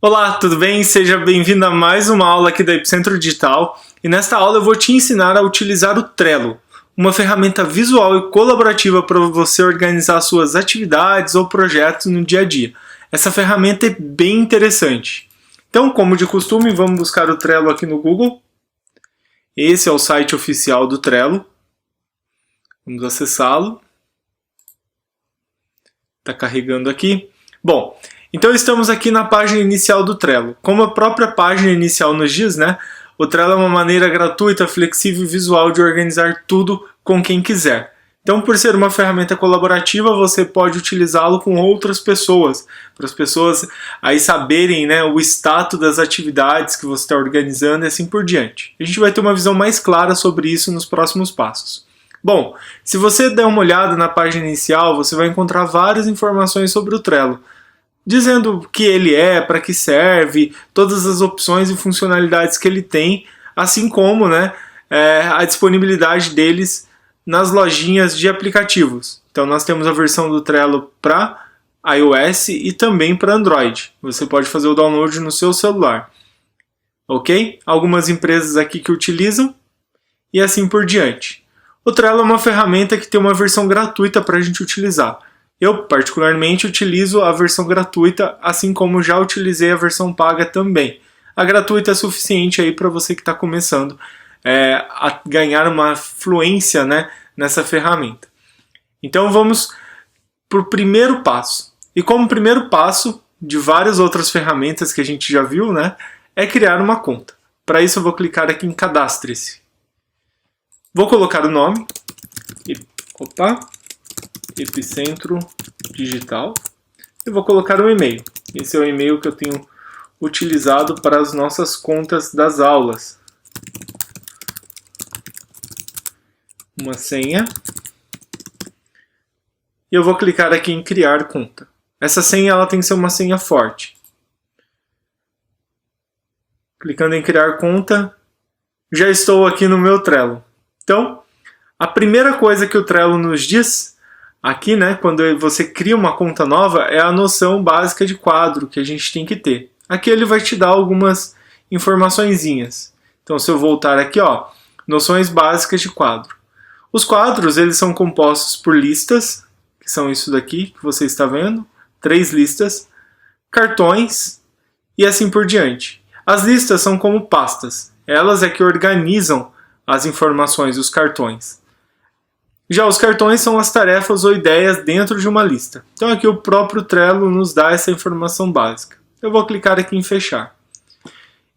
Olá, tudo bem? Seja bem-vindo a mais uma aula aqui da Epicentro Digital. E nesta aula eu vou te ensinar a utilizar o Trello, uma ferramenta visual e colaborativa para você organizar suas atividades ou projetos no dia a dia. Essa ferramenta é bem interessante. Então, como de costume, vamos buscar o Trello aqui no Google. Esse é o site oficial do Trello. Vamos acessá-lo. Está carregando aqui. Bom, então estamos aqui na página inicial do Trello. Como a própria página inicial nos diz, né? O Trello é uma maneira gratuita, flexível e visual de organizar tudo com quem quiser. Então, por ser uma ferramenta colaborativa, você pode utilizá-lo com outras pessoas, para as pessoas aí saberem, né, o status das atividades que você está organizando e assim por diante. A gente vai ter uma visão mais clara sobre isso nos próximos passos. Bom, se você der uma olhada na página inicial, você vai encontrar várias informações sobre o Trello, dizendo o que ele é, para que serve, todas as opções e funcionalidades que ele tem, assim como, né, a disponibilidade deles nas lojinhas de aplicativos. Então nós temos a versão do Trello para iOS e também para Android. Você pode fazer o download no seu celular. Ok? Algumas empresas aqui que utilizam e assim por diante. O Trello é uma ferramenta que tem uma versão gratuita para a gente utilizar. Eu, particularmente, utilizo a versão gratuita, assim como já utilizei a versão paga também. A gratuita é suficiente aí para você que está começando a ganhar uma fluência, né, nessa ferramenta. Então vamos para o primeiro passo. E como primeiro passo de várias outras ferramentas que a gente já viu, né, é criar uma conta. Para isso eu vou clicar aqui em Cadastre-se. Vou colocar o nome. Epicentro Digital. E vou colocar um e-mail. Esse é o e-mail que eu tenho utilizado para as nossas contas das aulas. Uma senha. E eu vou clicar aqui em criar conta. Essa senha ela tem que ser uma senha forte. Clicando em criar conta, já estou aqui no meu Trello. Então, a primeira coisa que o Trello nos diz aqui, né, quando você cria uma conta nova, é a noção básica de quadro que a gente tem que ter. Aqui ele vai te dar algumas informaçõezinhas. Então, se eu voltar aqui, ó, noções básicas de quadro. Os quadros, eles são compostos por listas, que são isso daqui que você está vendo, 3 listas, cartões e assim por diante. As listas são como pastas, elas é que organizam as informações dos cartões. Já os cartões são as tarefas ou ideias dentro de uma lista. Então aqui o próprio Trello nos dá essa informação básica. Eu vou clicar aqui em fechar.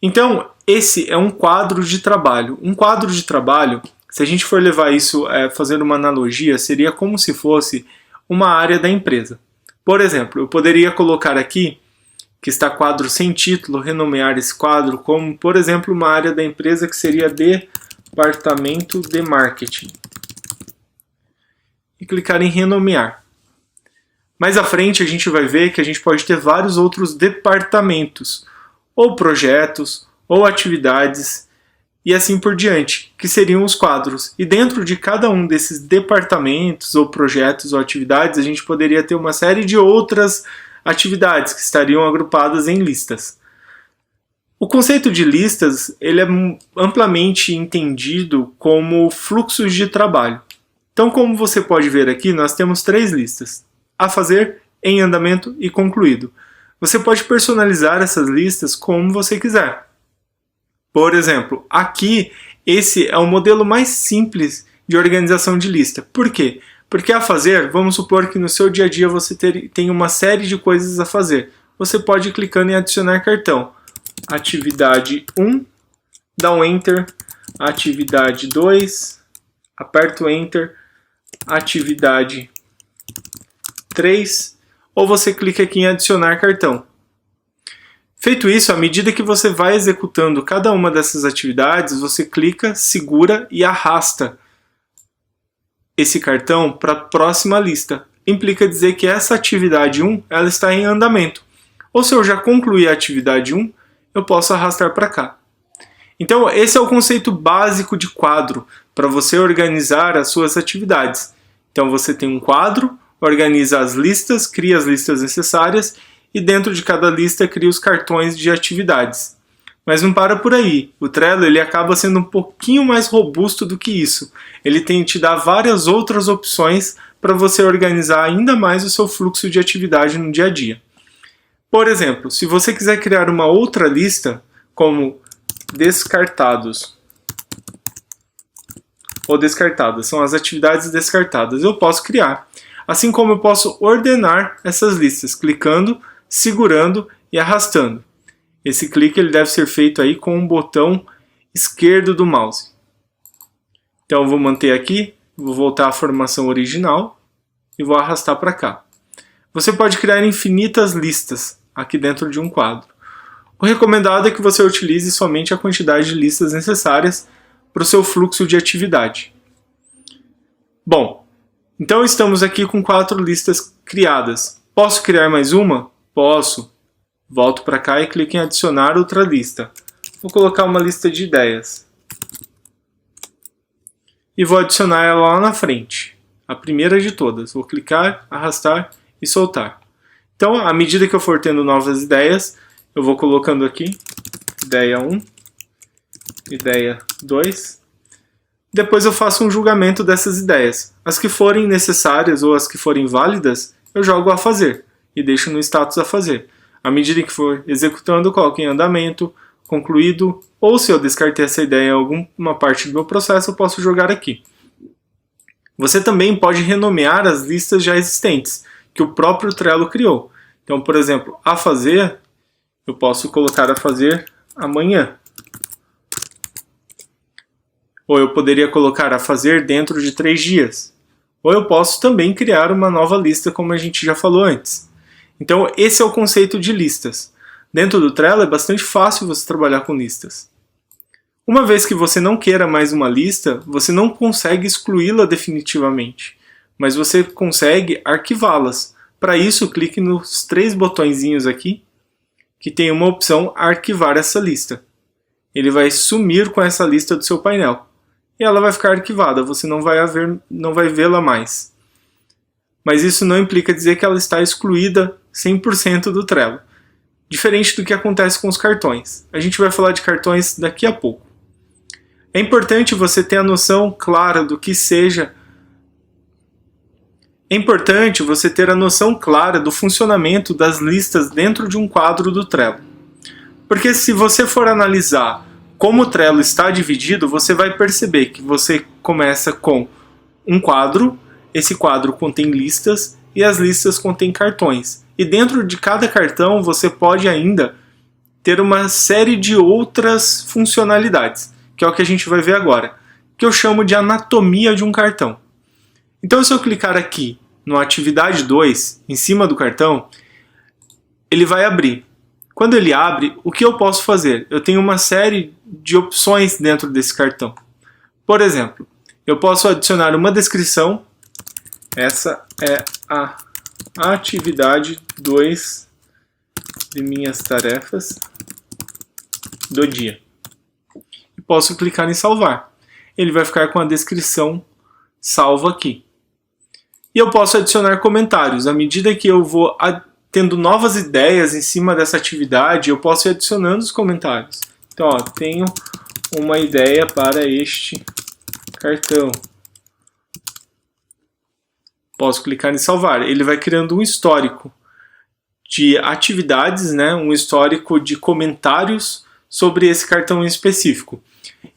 Então esse é um quadro de trabalho. Um quadro de trabalho, se a gente for levar isso, fazendo uma analogia, seria como se fosse uma área da empresa. Por exemplo, eu poderia colocar aqui, que está quadro sem título, renomear esse quadro como, por exemplo, uma área da empresa que seria Departamento de Marketing. E clicar em renomear. Mais à frente a gente vai ver que a gente pode ter vários outros departamentos, ou projetos, ou atividades, e assim por diante, que seriam os quadros. E dentro de cada um desses departamentos, ou projetos, ou atividades, a gente poderia ter uma série de outras atividades que estariam agrupadas em listas. O conceito de listas ele é amplamente entendido como fluxos de trabalho. Então, como você pode ver aqui, nós temos 3 listas: a fazer, em andamento e concluído. Você pode personalizar essas listas como você quiser. Por exemplo, aqui, esse é o modelo mais simples de organização de lista. Por quê? Porque a fazer, vamos supor que no seu dia a dia você tem uma série de coisas a fazer. Você pode ir clicando em adicionar cartão. Atividade 1, dá um Enter. Atividade 2, aperta o Enter. Atividade 3, ou você clica aqui em adicionar cartão. Feito isso, à medida que você vai executando cada uma dessas atividades, você clica, segura e arrasta esse cartão para a próxima lista. Implica dizer que essa atividade 1 ela está em andamento. Ou se eu já concluí a atividade 1, eu posso arrastar para cá. Então esse é o conceito básico de quadro, para você organizar as suas atividades. Então você tem um quadro, organiza as listas, cria as listas necessárias e dentro de cada lista cria os cartões de atividades. Mas não para por aí. O Trello ele acaba sendo um pouquinho mais robusto do que isso. Ele te dá várias outras opções para você organizar ainda mais o seu fluxo de atividade no dia a dia. Por exemplo, se você quiser criar uma outra lista, como descartados ou descartadas, são as atividades descartadas, eu posso criar. Assim como eu posso ordenar essas listas, clicando, segurando e arrastando. Esse clique ele deve ser feito aí com o botão esquerdo do mouse. Então eu vou manter aqui, vou voltar à formação original e vou arrastar para cá. Você pode criar infinitas listas aqui dentro de um quadro. O recomendado é que você utilize somente a quantidade de listas necessárias para o seu fluxo de atividade. Bom, então estamos aqui com 4 listas criadas. Posso criar mais uma? Posso. Volto para cá e clico em adicionar outra lista. Vou colocar uma lista de ideias. E vou adicionar ela lá na frente. A primeira de todas. Vou clicar, arrastar e soltar. Então, à medida que eu for tendo novas ideias, eu vou colocando aqui. Ideia 1. Ideia 2. Depois eu faço um julgamento dessas ideias. As que forem necessárias ou as que forem válidas, eu jogo a fazer. E deixo no status a fazer. À medida que for executando, eu coloco em andamento, concluído, ou se eu descartei essa ideia em alguma parte do meu processo, eu posso jogar aqui. Você também pode renomear as listas já existentes, que o próprio Trello criou. Então, por exemplo, a fazer, eu posso colocar a fazer amanhã. Ou eu poderia colocar a fazer dentro de 3 dias. Ou eu posso também criar uma nova lista, como a gente já falou antes. Então, esse é o conceito de listas. Dentro do Trello é bastante fácil você trabalhar com listas. Uma vez que você não queira mais uma lista, você não consegue excluí-la definitivamente, mas você consegue arquivá-las. Para isso, clique nos 3 botõezinhos aqui, que tem uma opção arquivar essa lista. Ele vai sumir com essa lista do seu painel. E ela vai ficar arquivada, você não vai vê-la mais. Mas isso não implica dizer que ela está excluída 100% do Trello. Diferente do que acontece com os cartões. A gente vai falar de cartões daqui a pouco. É importante você ter a noção clara do que seja. É importante você ter a noção clara do funcionamento das listas dentro de um quadro do Trello. Porque se você for analisar como o Trello está dividido, você vai perceber que você começa com um quadro. Esse quadro contém listas e as listas contêm cartões. E dentro de cada cartão você pode ainda ter uma série de outras funcionalidades, que é o que a gente vai ver agora, que eu chamo de anatomia de um cartão. Então se eu clicar aqui no atividade 2, em cima do cartão, ele vai abrir. Quando ele abre, o que eu posso fazer? Eu tenho uma série de opções dentro desse cartão. Por exemplo, eu posso adicionar uma descrição. Essa é a atividade 2 de minhas tarefas do dia. E posso clicar em salvar. Ele vai ficar com a descrição salva aqui. E eu posso adicionar comentários. À medida que eu vou tendo novas ideias em cima dessa atividade, eu posso ir adicionando os comentários. Então, tenho uma ideia para este cartão. Posso clicar em salvar. Ele vai criando um histórico de atividades, né? Um histórico de comentários sobre esse cartão em específico.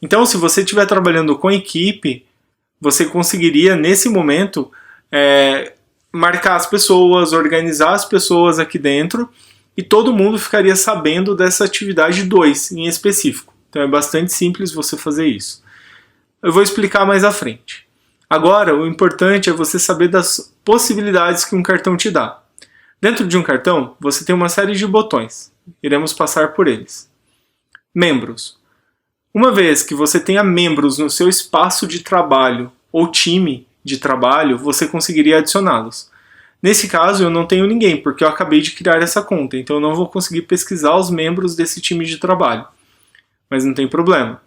Então, se você estiver trabalhando com equipe, você conseguiria, nesse momento, marcar as pessoas, organizar as pessoas aqui dentro e todo mundo ficaria sabendo dessa atividade 2 em específico. Então, é bastante simples você fazer isso. Eu vou explicar mais à frente. Agora, o importante é você saber das possibilidades que um cartão te dá. Dentro de um cartão, você tem uma série de botões. Iremos passar por eles. Membros. Uma vez que você tenha membros no seu espaço de trabalho ou time de trabalho, você conseguiria adicioná-los. Nesse caso, eu não tenho ninguém, porque eu acabei de criar essa conta, então eu não vou conseguir pesquisar os membros desse time de trabalho. Mas não tem problema.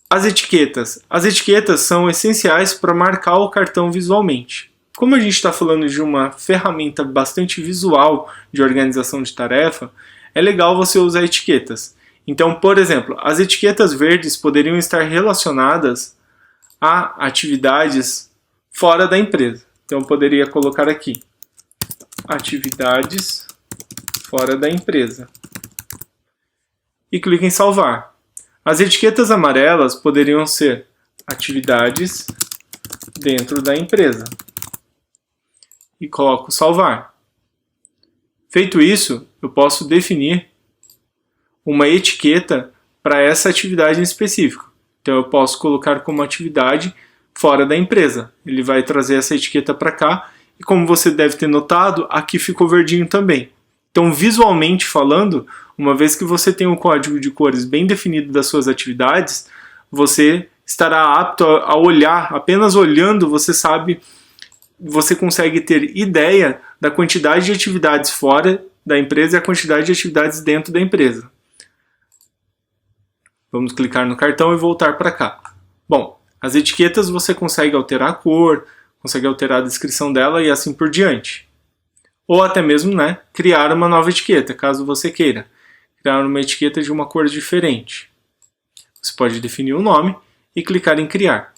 As etiquetas. As etiquetas são essenciais para marcar o cartão visualmente. como a gente está falando de uma ferramenta bastante visual de organização de tarefa, é legal você usar etiquetas. Então, por exemplo, as etiquetas verdes poderiam estar relacionadas a atividades fora da empresa. Então, eu poderia colocar aqui, atividades fora da empresa. E clique em salvar. As etiquetas amarelas poderiam ser atividades dentro da empresa. E coloco salvar. Feito isso, eu posso definir uma etiqueta para essa atividade em específico. Então eu posso colocar como atividade fora da empresa. Ele vai trazer essa etiqueta para cá e, como você deve ter notado, aqui ficou verdinho também. Então, visualmente falando, uma vez que você tem um código de cores bem definido das suas atividades, você estará apto a olhar, apenas olhando você consegue ter ideia da quantidade de atividades fora da empresa e a quantidade de atividades dentro da empresa. Vamos clicar no cartão e voltar para cá. Bom, as etiquetas você consegue alterar a cor, consegue alterar a descrição dela e assim por diante. Ou até mesmo, criar uma nova etiqueta, caso você queira. Criar uma etiqueta de uma cor diferente. Você pode definir o nome e clicar em criar.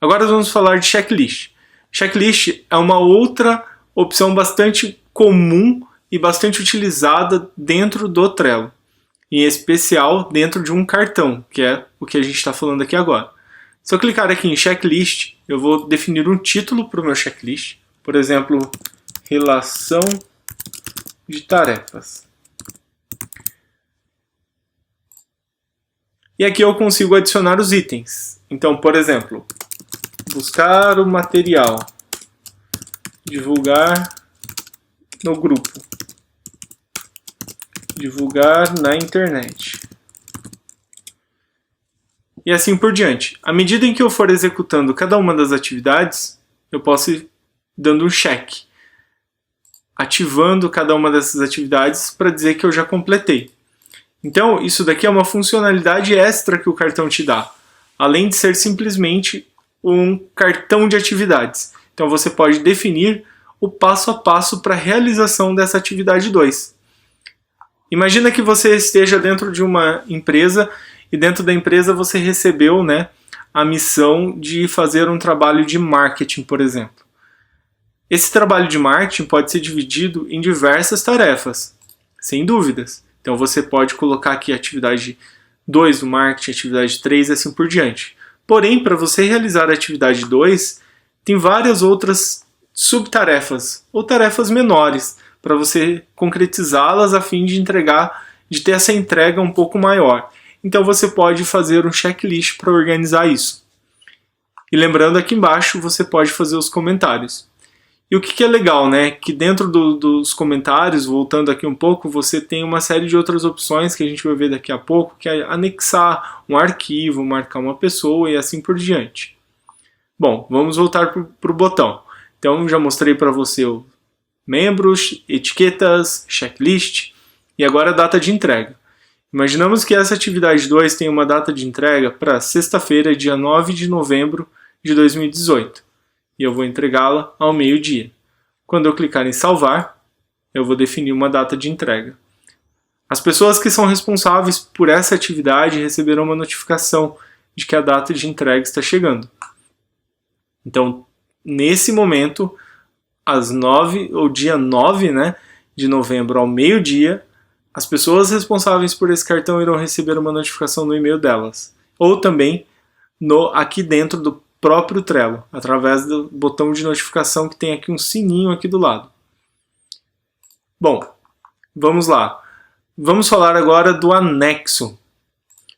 Agora vamos falar de checklist. Checklist é uma outra opção bastante comum e bastante utilizada dentro do Trello. Em especial dentro de um cartão, que é o que a gente está falando aqui agora. Se eu clicar aqui em checklist, eu vou definir um título para o meu checklist. Por exemplo, relação de tarefas. E aqui eu consigo adicionar os itens. Então, por exemplo, buscar o material, divulgar no grupo, divulgar na internet. E assim por diante. À medida em que eu for executando cada uma das atividades, eu posso ir dando um check, ativando cada uma dessas atividades para dizer que eu já completei. Então, isso daqui é uma funcionalidade extra que o cartão te dá, além de ser simplesmente um cartão de atividades. Então, você pode definir o passo a passo para a realização dessa atividade 2. Imagina que você esteja dentro de uma empresa e dentro da empresa você recebeu a missão de fazer um trabalho de marketing, por exemplo. Esse trabalho de marketing pode ser dividido em diversas tarefas, sem dúvidas. Então você pode colocar aqui atividade 2 do marketing, atividade 3 e assim por diante. Porém, para você realizar a atividade 2, tem várias outras subtarefas ou tarefas menores para você concretizá-las a fim de ter essa entrega um pouco maior. Então você pode fazer um checklist para organizar isso. E lembrando, aqui embaixo você pode fazer os comentários. E o que é legal, que dentro dos comentários, voltando aqui um pouco, você tem uma série de outras opções que a gente vai ver daqui a pouco, que é anexar um arquivo, marcar uma pessoa e assim por diante. Bom, vamos voltar para o botão. Então já mostrei para você o membros, etiquetas, checklist e agora a data de entrega. Imaginamos que essa atividade 2 tem uma data de entrega para sexta-feira, dia 9 de novembro de 2018. E eu vou entregá-la ao meio-dia. Quando eu clicar em salvar, eu vou definir uma data de entrega. As pessoas que são responsáveis por essa atividade receberão uma notificação de que a data de entrega está chegando. Então, nesse momento, dia 9 de novembro ao meio-dia, as pessoas responsáveis por esse cartão irão receber uma notificação no e-mail delas. Ou também aqui dentro do próprio Trello, através do botão de notificação que tem aqui um sininho aqui do lado. Bom, vamos lá. Vamos falar agora do anexo.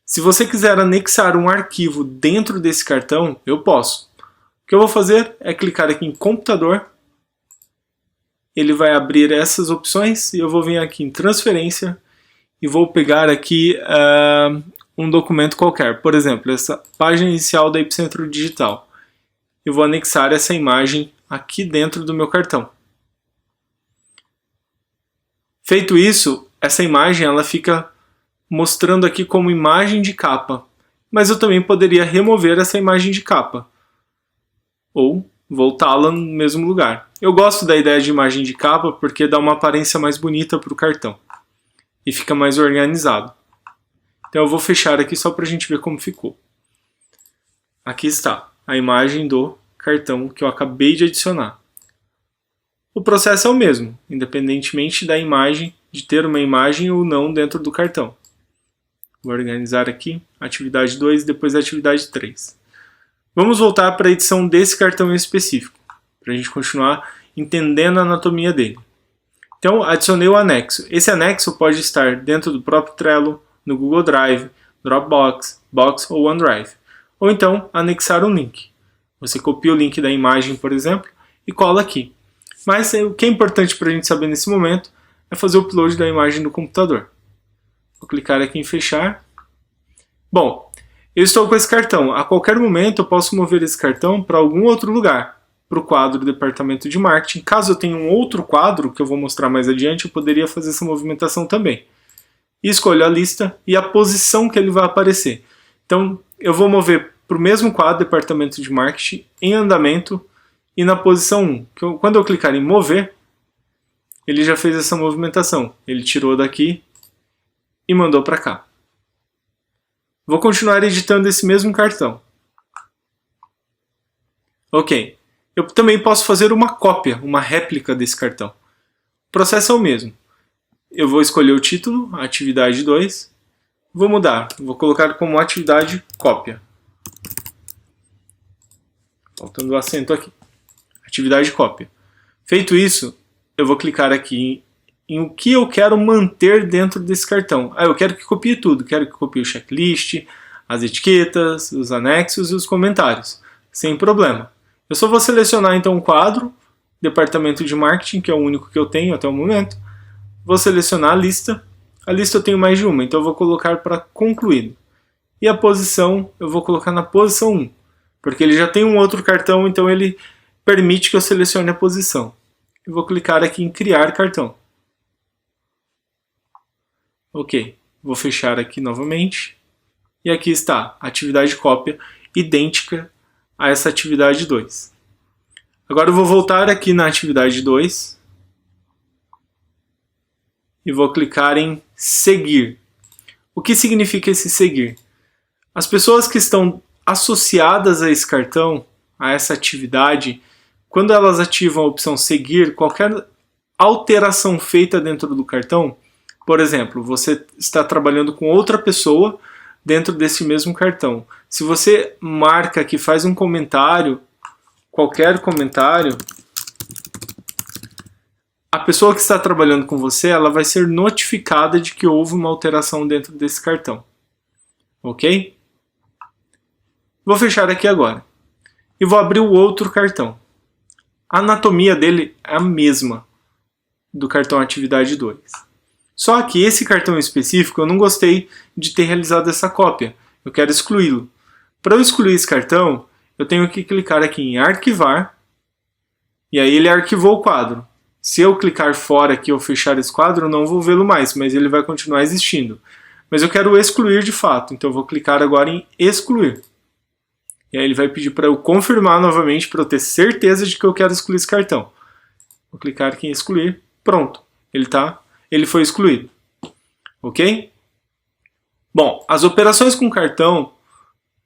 Se você quiser anexar um arquivo dentro desse cartão, eu posso. O que eu vou fazer é clicar aqui em computador. Ele vai abrir essas opções e eu vou vir aqui em transferência e vou pegar aqui um documento qualquer. Por exemplo, essa página inicial da Epicentro Digital. Eu vou anexar essa imagem aqui dentro do meu cartão. Feito isso, essa imagem ela fica mostrando aqui como imagem de capa. Mas eu também poderia remover essa imagem de capa. Ou voltá-la no mesmo lugar. Eu gosto da ideia de imagem de capa porque dá uma aparência mais bonita para o cartão e fica mais organizado. Então eu vou fechar aqui só para a gente ver como ficou. Aqui está a imagem do cartão que eu acabei de adicionar. O processo é o mesmo, independentemente da imagem, de ter uma imagem ou não dentro do cartão. Vou organizar aqui, atividade 2, depois a atividade 3. Vamos voltar para a edição desse cartão em específico, para a gente continuar entendendo a anatomia dele. Então, adicionei o anexo. Esse anexo pode estar dentro do próprio Trello, no Google Drive, Dropbox, Box ou OneDrive. Ou então, anexar um link. Você copia o link da imagem, por exemplo, e cola aqui. Mas o que é importante para a gente saber nesse momento é fazer o upload da imagem no computador. Vou clicar aqui em fechar. Bom, eu estou com esse cartão. A qualquer momento eu posso mover esse cartão para algum outro lugar, para o quadro do Departamento de Marketing. Caso eu tenha um outro quadro, que eu vou mostrar mais adiante, eu poderia fazer essa movimentação também. E escolho a lista e a posição que ele vai aparecer. Então, eu vou mover para o mesmo quadro, Departamento de Marketing, em andamento e na posição 1. Quando eu clicar em mover, ele já fez essa movimentação. Ele tirou daqui e mandou para cá. Vou continuar editando esse mesmo cartão. Ok. Eu também posso fazer uma cópia, uma réplica desse cartão. O processo é o mesmo. Eu vou escolher o título, atividade 2. Vou mudar. Vou colocar como atividade cópia. Faltando o acento aqui. Atividade cópia. Feito isso, eu vou clicar aqui em o que eu quero manter dentro desse cartão. Eu quero que copie tudo. Quero que copie o checklist, as etiquetas, os anexos e os comentários. Sem problema. Eu só vou selecionar então o quadro, Departamento de Marketing, que é o único que eu tenho até o momento. Vou selecionar a lista. A lista eu tenho mais de uma, então eu vou colocar para concluído. E a posição eu vou colocar na posição 1, porque ele já tem um outro cartão, então ele permite que eu selecione a posição. Eu vou clicar aqui em criar cartão. Ok, vou fechar aqui novamente. E aqui está a atividade cópia, idêntica a essa atividade 2. Agora eu vou voltar aqui na atividade 2 e vou clicar em seguir. O que significa esse seguir? As pessoas que estão associadas a esse cartão, a essa atividade, quando elas ativam a opção seguir, qualquer alteração feita dentro do cartão, por exemplo, você está trabalhando com outra pessoa dentro desse mesmo cartão. Se você marca que faz um comentário, qualquer comentário, a pessoa que está trabalhando com você, ela vai ser notificada de que houve uma alteração dentro desse cartão. Ok? Vou fechar aqui agora. E vou abrir o outro cartão. A anatomia dele é a mesma do cartão Atividade 2. Só que esse cartão específico eu não gostei de ter realizado essa cópia. Eu quero excluí-lo. Para eu excluir esse cartão, eu tenho que clicar aqui em arquivar. E aí ele arquivou o quadro. Se eu clicar fora aqui ou fechar esse quadro, eu não vou vê-lo mais, mas ele vai continuar existindo. Mas eu quero excluir de fato, então eu vou clicar agora em excluir. E aí ele vai pedir para eu confirmar novamente, para eu ter certeza de que eu quero excluir esse cartão. Vou clicar aqui em excluir, pronto, ele foi excluído. Ok? Bom, as operações com cartão,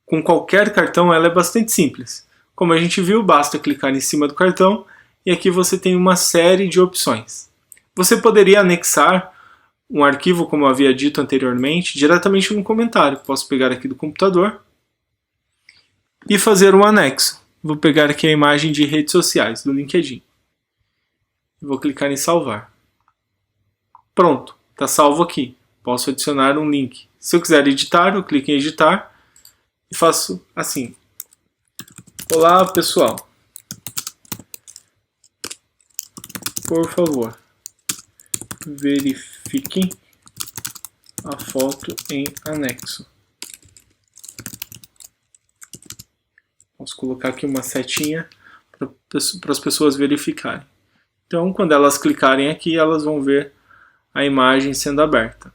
com qualquer cartão, ela é bastante simples. Como a gente viu, basta clicar em cima do cartão e aqui você tem uma série de opções. Você poderia anexar um arquivo, como eu havia dito anteriormente, diretamente no comentário. Posso pegar aqui do computador e fazer um anexo. Vou pegar aqui a imagem de redes sociais do LinkedIn. Vou clicar em salvar. Pronto, está salvo aqui. Posso adicionar um link. Se eu quiser editar, eu clico em editar e faço assim. Olá, pessoal. Por favor, verifiquem a foto em anexo. Posso colocar aqui uma setinha para as pessoas verificarem. Então, quando elas clicarem aqui, elas vão ver a imagem sendo aberta.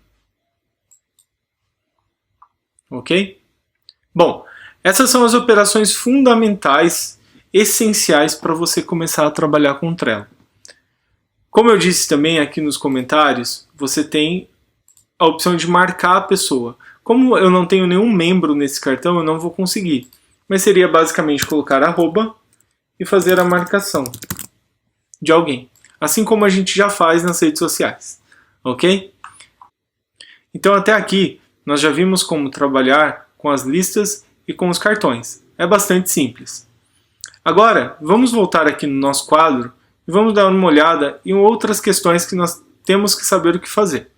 Ok? Bom, essas são as operações fundamentais essenciais para você começar a trabalhar com o Trello. Como eu disse também aqui nos comentários, você tem a opção de marcar a pessoa. Como eu não tenho nenhum membro nesse cartão, eu não vou conseguir. Mas seria basicamente colocar arroba e fazer a marcação de alguém. Assim como a gente já faz nas redes sociais. Ok? Então até aqui nós já vimos como trabalhar com as listas e com os cartões. É bastante simples. Agora, vamos voltar aqui no nosso quadro e vamos dar uma olhada em outras questões que nós temos que saber o que fazer.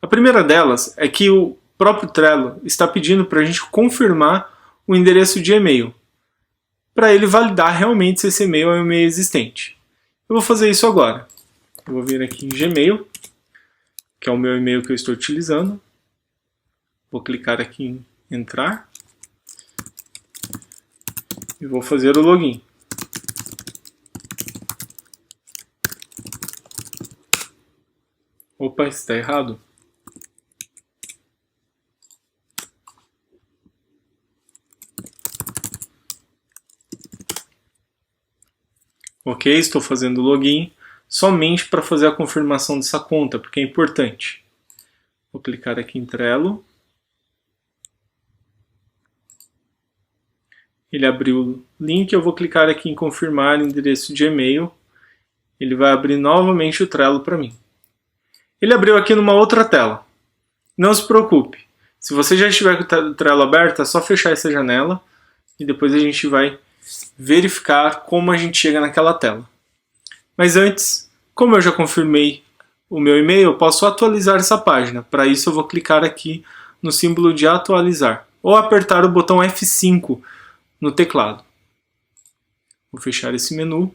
A primeira delas é que o próprio Trello está pedindo para a gente confirmar o endereço de e-mail, para ele validar realmente se esse e-mail é um e-mail existente. Eu vou fazer isso agora. Eu vou vir aqui em Gmail, que é o meu e-mail que eu estou utilizando. Vou clicar aqui em entrar e vou fazer o login. Opa, está errado. Ok, estou fazendo o login somente para fazer a confirmação dessa conta, porque é importante. Vou clicar aqui em Trello. Ele abriu o link, eu vou clicar aqui em confirmar endereço de e-mail. Ele vai abrir novamente o Trello para mim. Ele abriu aqui numa outra tela. Não se preocupe. Se você já estiver com o Trello aberto, é só fechar essa janela e depois a gente vai verificar como a gente chega naquela tela. Mas antes, como eu já confirmei o meu e-mail, eu posso atualizar essa página. Para isso eu vou clicar aqui no símbolo de atualizar ou apertar o botão F5 no teclado. Vou fechar esse menu.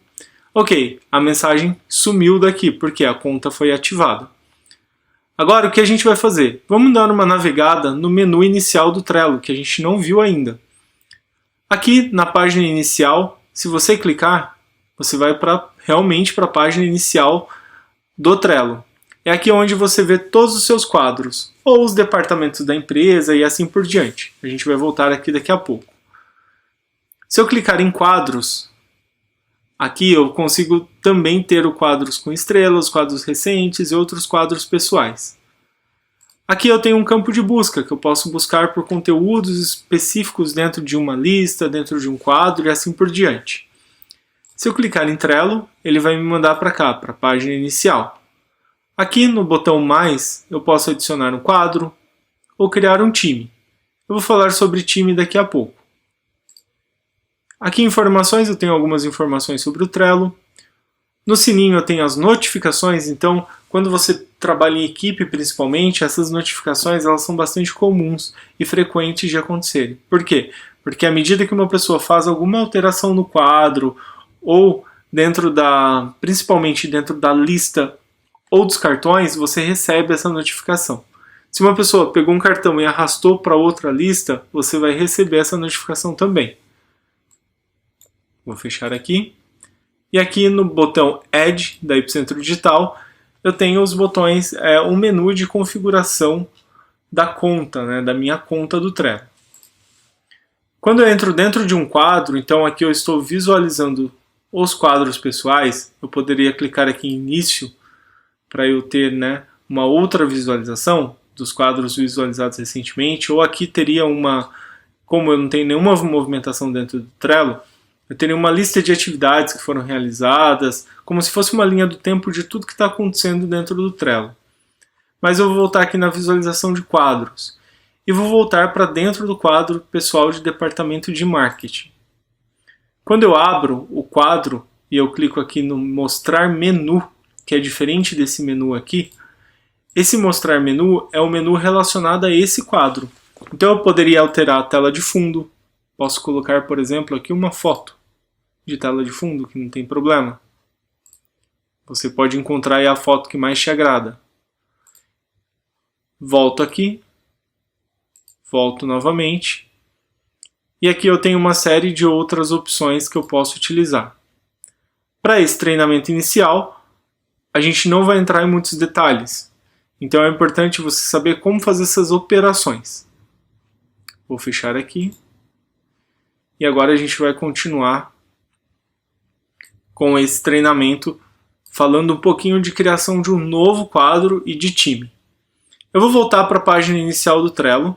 Ok, a mensagem sumiu daqui porque a conta foi ativada. Agora o que a gente vai fazer? Vamos dar uma navegada no menu inicial do Trello, que a gente não viu ainda. Aqui na página inicial, se você clicar, você vai realmente para a página inicial do Trello. É aqui onde você vê todos os seus quadros, ou os departamentos da empresa e assim por diante. A gente vai voltar aqui daqui a pouco. Se eu clicar em quadros, aqui eu consigo também ter o quadros com estrelas, quadros recentes e outros quadros pessoais. Aqui eu tenho um campo de busca, que eu posso buscar por conteúdos específicos dentro de uma lista, dentro de um quadro e assim por diante. Se eu clicar em Trello, ele vai me mandar para cá, para a página inicial. Aqui no botão mais, eu posso adicionar um quadro ou criar um time. Eu vou falar sobre time daqui a pouco. Aqui em informações eu tenho algumas informações sobre o Trello. No sininho eu tenho as notificações, então quando você trabalha em equipe principalmente, essas notificações elas são bastante comuns e frequentes de acontecerem. Por quê? Porque à medida que uma pessoa faz alguma alteração no quadro ou principalmente dentro da lista ou dos cartões, você recebe essa notificação. Se uma pessoa pegou um cartão e arrastou para outra lista, você vai receber essa notificação também. Vou fechar aqui. E aqui no botão Add da Epicentro Digital, eu tenho os botões, um menu de configuração da conta, né, da minha conta do Trello. Quando eu entro dentro de um quadro, então aqui eu estou visualizando os quadros pessoais, eu poderia clicar aqui em Início para eu ter, né, uma outra visualização dos quadros visualizados recentemente, ou aqui teria como eu não tenho nenhuma movimentação dentro do Trello, eu teria uma lista de atividades que foram realizadas, como se fosse uma linha do tempo de tudo que está acontecendo dentro do Trello. Mas eu vou voltar aqui na visualização de quadros. E vou voltar para dentro do quadro pessoal de departamento de marketing. Quando eu abro o quadro e eu clico aqui no mostrar menu, que é diferente desse menu aqui, esse mostrar menu é o menu relacionado a esse quadro. Então eu poderia alterar a tela de fundo. Posso colocar, por exemplo, aqui uma foto de tela de fundo, que não tem problema. Você pode encontrar aí a foto que mais te agrada. Volto aqui. Volto novamente. E aqui eu tenho uma série de outras opções que eu posso utilizar. Para esse treinamento inicial, a gente não vai entrar em muitos detalhes. Então é importante você saber como fazer essas operações. Vou fechar aqui. E agora a gente vai continuar com esse treinamento, falando um pouquinho de criação de um novo quadro e de time. Eu vou voltar para a página inicial do Trello,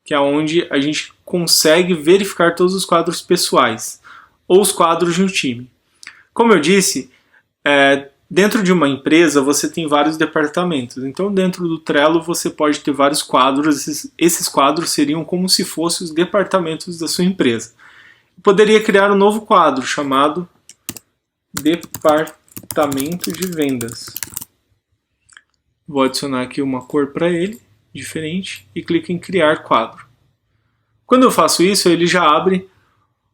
que é onde a gente consegue verificar todos os quadros pessoais, ou os quadros de um time. Como eu disse, dentro de uma empresa você tem vários departamentos, então dentro do Trello você pode ter vários quadros, esses quadros seriam como se fossem os departamentos da sua empresa. Eu poderia criar um novo quadro chamado Departamento de Vendas. Vou adicionar aqui uma cor para ele, diferente, e clico em Criar Quadro. Quando eu faço isso, ele já abre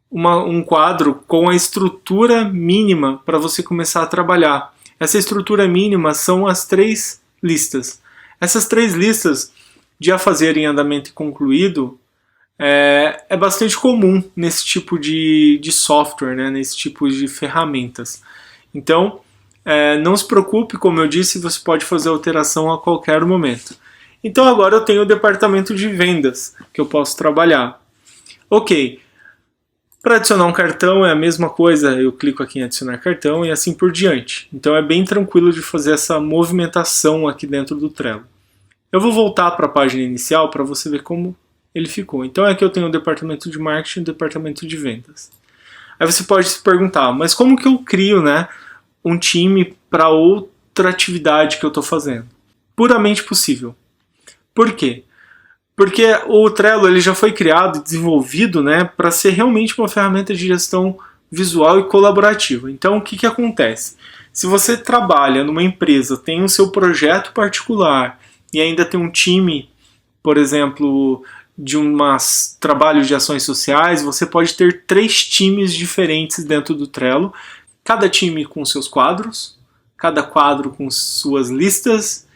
um quadro com a estrutura mínima para você começar a trabalhar. Essa estrutura mínima são as 3 listas. Essas 3 listas de a fazer em andamento e concluído é bastante comum nesse tipo de software, né? Nesse tipo de ferramentas. Então, não se preocupe, como eu disse, você pode fazer alteração a qualquer momento. Então agora eu tenho o departamento de vendas que eu posso trabalhar. Ok, para adicionar um cartão é a mesma coisa, eu clico aqui em adicionar cartão e assim por diante. Então é bem tranquilo de fazer essa movimentação aqui dentro do Trello. Eu vou voltar para a página inicial para você ver como ele ficou. Então aqui eu tenho o departamento de marketing e o departamento de vendas. Aí você pode se perguntar, mas como que eu crio, né, um time para outra atividade que eu estou fazendo? Puramente possível. Por quê? Porque o Trello ele já foi criado e desenvolvido, né, para ser realmente uma ferramenta de gestão visual e colaborativa. Então o que acontece? Se você trabalha numa empresa, tem o seu projeto particular e ainda tem um time, por exemplo, de trabalho de ações sociais, você pode ter 3 times diferentes dentro do Trello, cada time com seus quadros, cada quadro com suas listas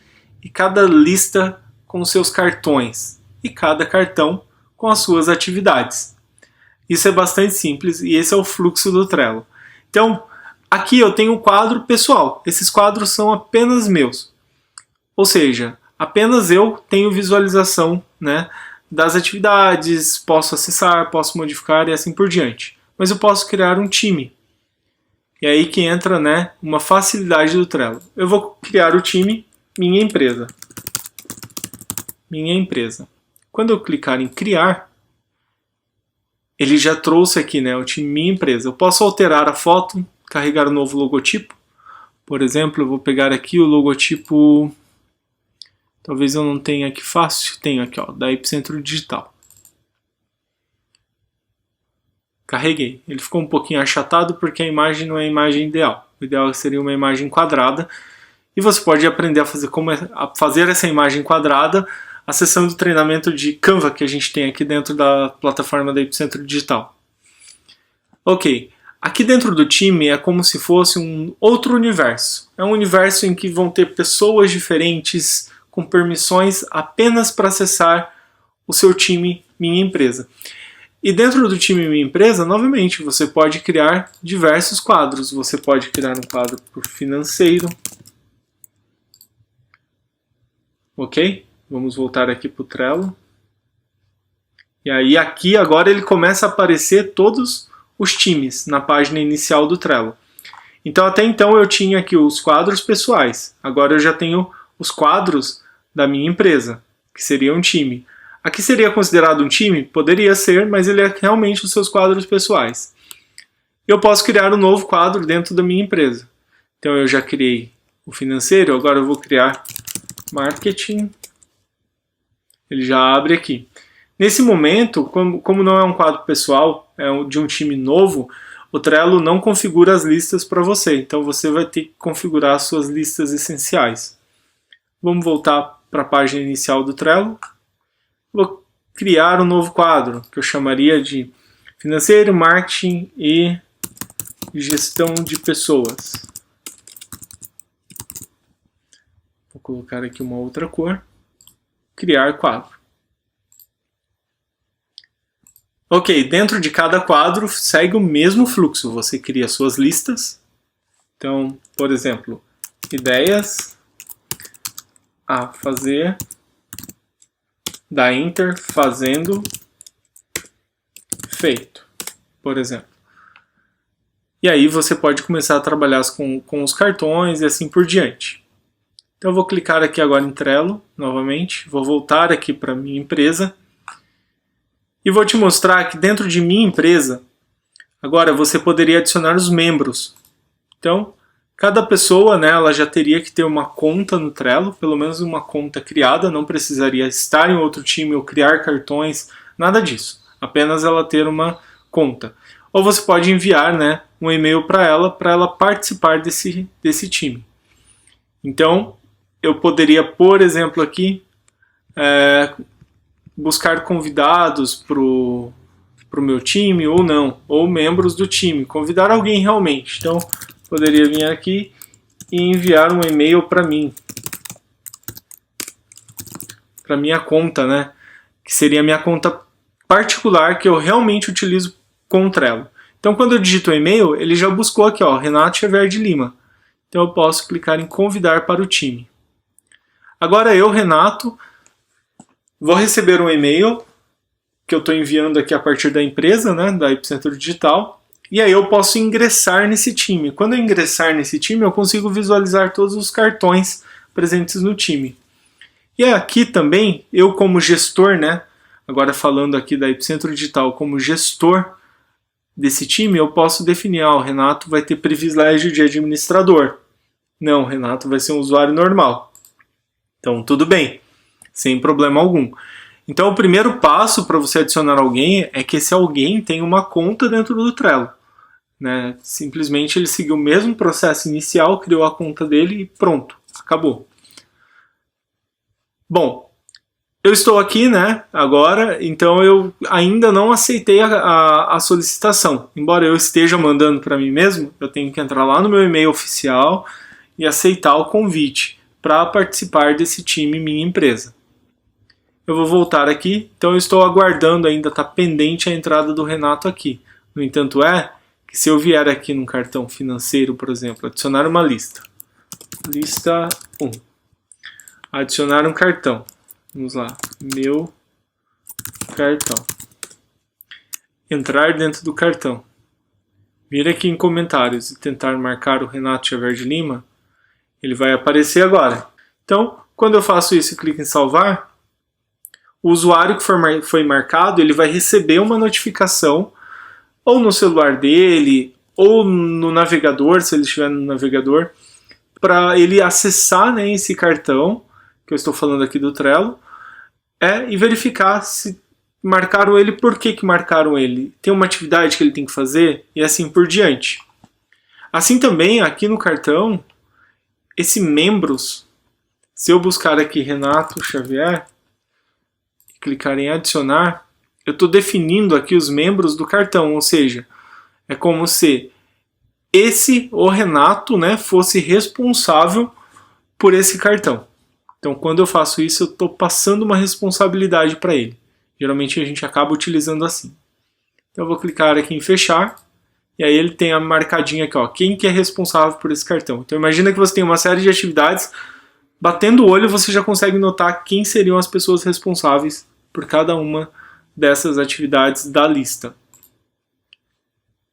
e cada lista com seus cartões e cada cartão com as suas atividades. Isso é bastante simples e esse é o fluxo do Trello. Então, aqui eu tenho um quadro pessoal. Esses quadros são apenas meus. Ou seja, apenas eu tenho visualização, né, das atividades, posso acessar, posso modificar e assim por diante. Mas eu posso criar um time. E é aí que entra, né, uma facilidade do Trello. Eu vou criar o time Minha Empresa. Minha Empresa. Quando eu clicar em criar, ele já trouxe aqui, né, o time Minha Empresa. Eu posso alterar a foto, carregar o novo logotipo. Por exemplo, eu vou pegar aqui o logotipo, talvez eu não tenha aqui fácil, tenho aqui, ó, da Epicentro Digital. Carreguei. Ele ficou um pouquinho achatado porque a imagem não é a imagem ideal. O ideal seria uma imagem quadrada. E você pode aprender a fazer essa imagem quadrada acessando o treinamento de Canva que a gente tem aqui dentro da plataforma da Epicentro Digital. Ok, aqui dentro do time é como se fosse um outro universo. É um universo em que vão ter pessoas diferentes com permissões apenas para acessar o seu time Minha Empresa. E dentro do time Minha Empresa, novamente, você pode criar diversos quadros. Você pode criar um quadro para o financeiro. Ok? Vamos voltar aqui para o Trello. E aí aqui agora ele começa a aparecer todos os times na página inicial do Trello. Então até então eu tinha aqui os quadros pessoais. Agora eu já tenho os quadros da minha empresa, que seria um time. Aqui seria considerado um time? Poderia ser, mas ele é realmente os seus quadros pessoais. Eu posso criar um novo quadro dentro da minha empresa. Então eu já criei o financeiro, agora eu vou criar marketing. Ele já abre aqui. Nesse momento, como não é um quadro pessoal, é de um time novo, o Trello não configura as listas para você. Então você vai ter que configurar as suas listas essenciais. Vamos voltar para a página inicial do Trello. Vou criar um novo quadro, que eu chamaria de Financeiro, Marketing e Gestão de Pessoas. Vou colocar aqui uma outra cor. Criar quadro. Ok, dentro de cada quadro segue o mesmo fluxo. Você cria suas listas. Então, por exemplo, ideias a fazer, dá Enter, fazendo, feito, por exemplo. E aí você pode começar a trabalhar com os cartões e assim por diante. Então eu vou clicar aqui agora em Trello, novamente, vou voltar aqui para minha empresa e vou te mostrar que dentro de minha empresa, agora você poderia adicionar os membros. Então, cada pessoa, né, ela já teria que ter uma conta no Trello, pelo menos uma conta criada, não precisaria estar em outro time ou criar cartões, nada disso. Apenas ela ter uma conta. Ou você pode enviar, né, um e-mail para ela participar desse time. Então, eu poderia, por exemplo, aqui, buscar convidados para o meu time ou não, ou membros do time, convidar alguém realmente. Então, poderia vir aqui e enviar um e-mail para mim, para minha conta, né? Que seria a minha conta particular que eu realmente utilizo com o Trello. Então, quando eu digito o e-mail, ele já buscou aqui, ó, Renato Xavier de Lima. Então, eu posso clicar em convidar para o time. Agora eu, Renato, vou receber um e-mail que eu estou enviando aqui a partir da empresa, né, da Epicentro Digital, e aí eu posso ingressar nesse time. Quando eu ingressar nesse time, eu consigo visualizar todos os cartões presentes no time. E aqui também, eu como gestor, né, agora falando aqui da Epicentro Digital como gestor desse time, eu posso definir, o Renato vai ter privilégio de administrador. Não, o Renato vai ser um usuário normal. Então, tudo bem, sem problema algum. Então, o primeiro passo para você adicionar alguém é que esse alguém tenha uma conta dentro do Trello. Né? Simplesmente ele seguiu o mesmo processo inicial, criou a conta dele e pronto, acabou. Bom, eu estou aqui, né, agora, então eu ainda não aceitei a solicitação. Embora eu esteja mandando para mim mesmo, eu tenho que entrar lá no meu e-mail oficial e aceitar o convite para participar desse time minha empresa. Eu vou voltar aqui, então eu estou aguardando ainda, está pendente a entrada do Renato aqui. No entanto que se eu vier aqui num cartão financeiro, por exemplo, adicionar uma lista. Lista 1. Adicionar um cartão. Vamos lá, meu cartão. Entrar dentro do cartão. Vir aqui em comentários e tentar marcar o Renato Xavier de Lima, ele vai aparecer agora. Então, quando eu faço isso e clico em salvar, o usuário que foi marcado, ele vai receber uma notificação ou no celular dele, ou no navegador, se ele estiver no navegador, para ele acessar, né, esse cartão, que eu estou falando aqui do Trello, e verificar se marcaram ele, por que marcaram ele, tem uma atividade que ele tem que fazer, e assim por diante. Assim também, aqui no cartão, esse membros, se eu buscar aqui Renato Xavier, e clicar em adicionar, eu estou definindo aqui os membros do cartão, ou seja, é como se o Renato, né, fosse responsável por esse cartão. Então, quando eu faço isso, eu estou passando uma responsabilidade para ele. Geralmente a gente acaba utilizando assim. Então, eu vou clicar aqui em fechar, e aí ele tem a marcadinha aqui, ó, quem que é responsável por esse cartão. Então, imagina que você tem uma série de atividades, batendo o olho você já consegue notar quem seriam as pessoas responsáveis por cada uma dessas atividades da lista.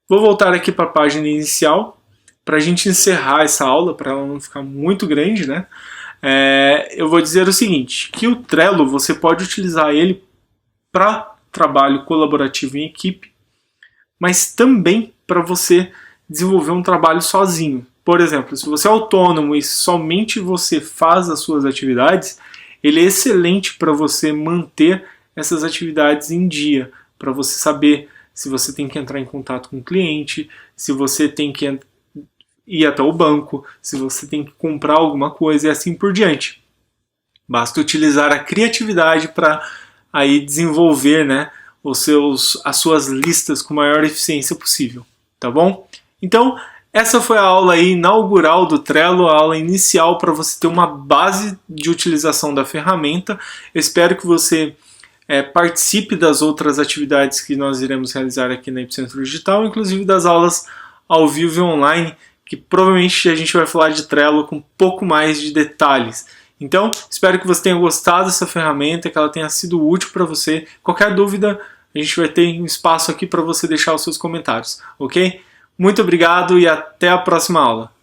Vou voltar aqui para a página inicial, para a gente encerrar essa aula, para ela não ficar muito grande, né? Eu vou dizer o seguinte, que o Trello você pode utilizar ele para trabalho colaborativo em equipe, mas também para você desenvolver um trabalho sozinho. Por exemplo, se você é autônomo e somente você faz as suas atividades, ele é excelente para você manter essas atividades em dia, para você saber se você tem que entrar em contato com o cliente, se você tem que ir até o banco, se você tem que comprar alguma coisa e assim por diante. Basta utilizar a criatividade para aí desenvolver, né, as suas listas com a maior eficiência possível, tá bom? Então, essa foi a aula aí inaugural do Trello, a aula inicial para você ter uma base de utilização da ferramenta. Eu espero que você participe das outras atividades que nós iremos realizar aqui na Epicentro Digital, inclusive das aulas ao vivo e online, que provavelmente a gente vai falar de Trello com um pouco mais de detalhes. Então, espero que você tenha gostado dessa ferramenta, que ela tenha sido útil para você. Qualquer dúvida, a gente vai ter um espaço aqui para você deixar os seus comentários, ok? Muito obrigado e até a próxima aula.